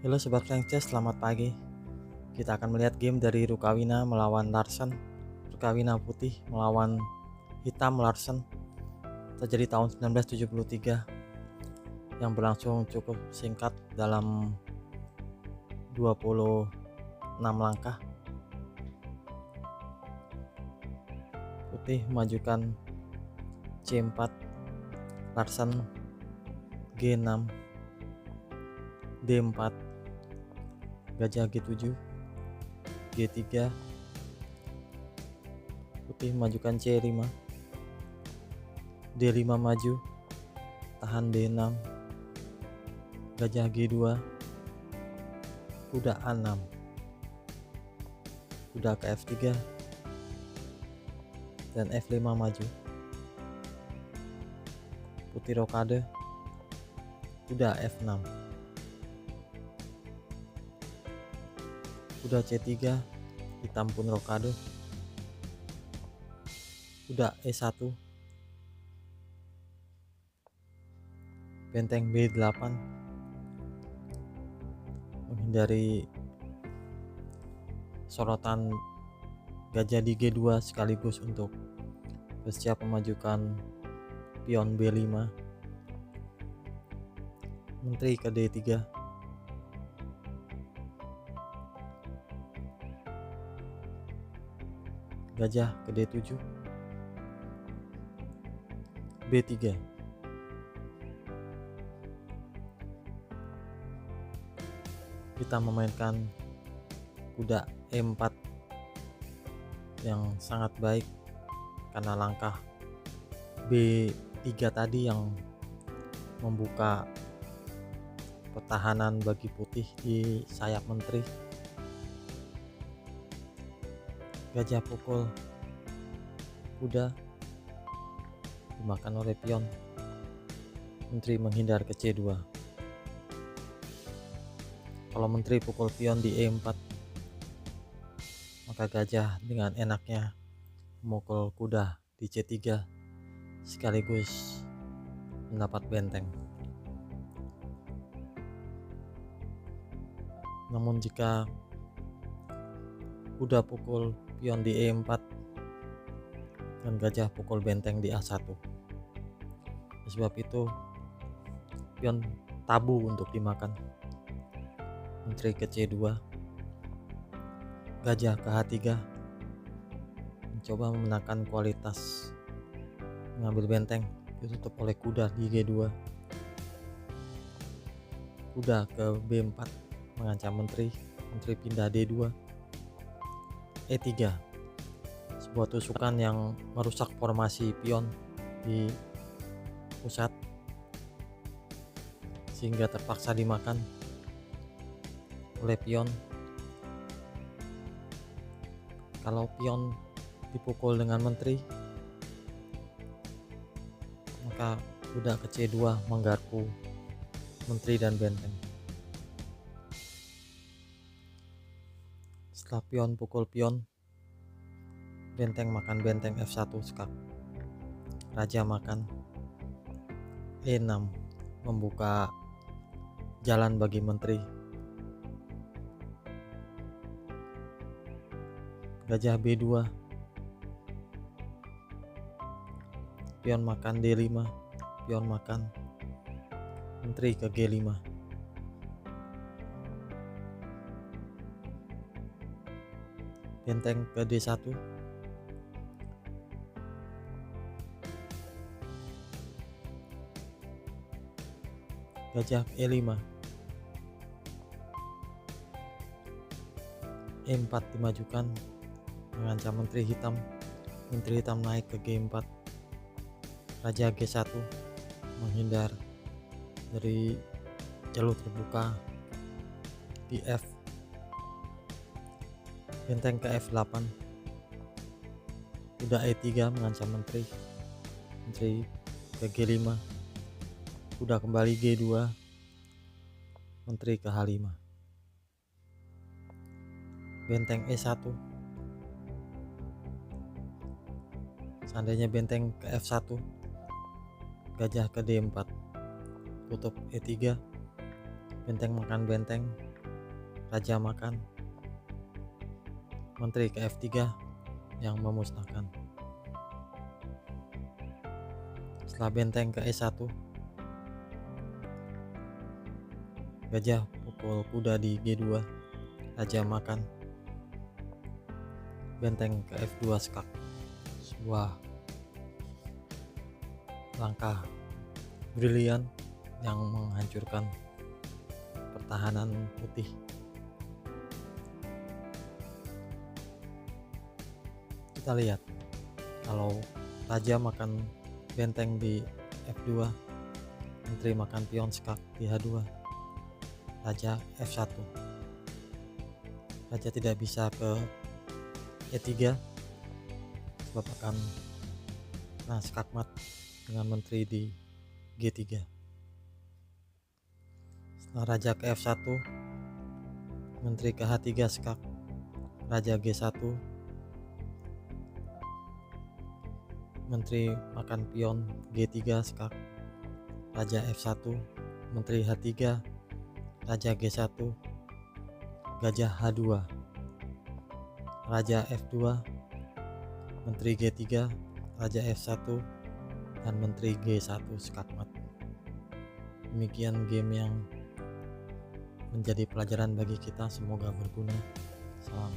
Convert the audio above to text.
Halo Sobat Franchise, selamat pagi. Kita akan melihat game dari Rukawina melawan Larsen. Rukawina putih melawan hitam Larsen. Terjadi tahun 1973 yang berlangsung cukup singkat dalam 26 langkah. Putih memajukan C4, Larsen G6, D4, gajah G7, G3, putih memajukan C5, D5 maju, tahan D6, gajah G2, kuda A6, kuda ke F3, dan F5 maju, putih rokade, kuda F6, kuda C3, hitam pun rokade, kuda E1, benteng B8 menghindari sorotan gajah di G2 sekaligus untuk bersiap memajukan pion B5, menteri ke D3, gajah ke D7, B3, kita memainkan kuda E4 yang sangat baik karena langkah B3 tadi yang membuka pertahanan bagi putih di sayap menteri. Gajah pukul kuda dimakan oleh pion, menteri menghindar ke C2. Kalau menteri pukul pion di E4, maka gajah dengan enaknya memukul kuda di C3 sekaligus mendapat benteng. Namun jika kuda pukul pion di E4 dan gajah pukul benteng di A1, sebab itu pion tabu untuk dimakan. Menteri ke C2, gajah ke H3, mencoba memenangkan kualitas mengambil benteng, ditutup oleh kuda di G2. Kuda ke B4 mengancam menteri pindah D2. E3, sebuah tusukan yang merusak formasi pion di pusat sehingga terpaksa dimakan oleh pion. Kalau pion dipukul dengan menteri, maka kuda ke C2 menggarpu menteri dan benteng. Setelah pion pukul pion, benteng makan benteng F1 skak, raja makan E6 membuka jalan bagi menteri. Gajah B2, pion makan D5, pion makan, menteri ke G5. Benteng ke D1, gajah E5, E4 dimajukan mengancam menteri hitam naik ke G4, raja G1 menghindar dari jalur terbuka di F, benteng ke F8, kuda E3 mengancam menteri ke G5, kuda kembali G2, menteri ke H5, benteng E1, seandainya benteng ke F1, gajah ke D4, tutup E3, benteng makan benteng, raja makan, menteri ke F3 yang memusnahkan. Setelah benteng ke E1, gajah pukul kuda di G2, raja makan, benteng ke F2 skak. Sebuah langkah brilian yang menghancurkan pertahanan putih. Kita lihat kalau raja makan benteng di F2, menteri makan pion skak di H2, raja F1. Raja tidak bisa ke E3 sebab akan skakmat dengan menteri di G3. Setelah raja ke F1, menteri ke H3 skak, raja G1, menteri makan pion G3 skak, raja F1, menteri H3, raja G1, gajah H2, raja F2, menteri G3, raja F1, dan menteri G1 skakmat. Demikian game yang menjadi pelajaran bagi kita, semoga berguna. Salam.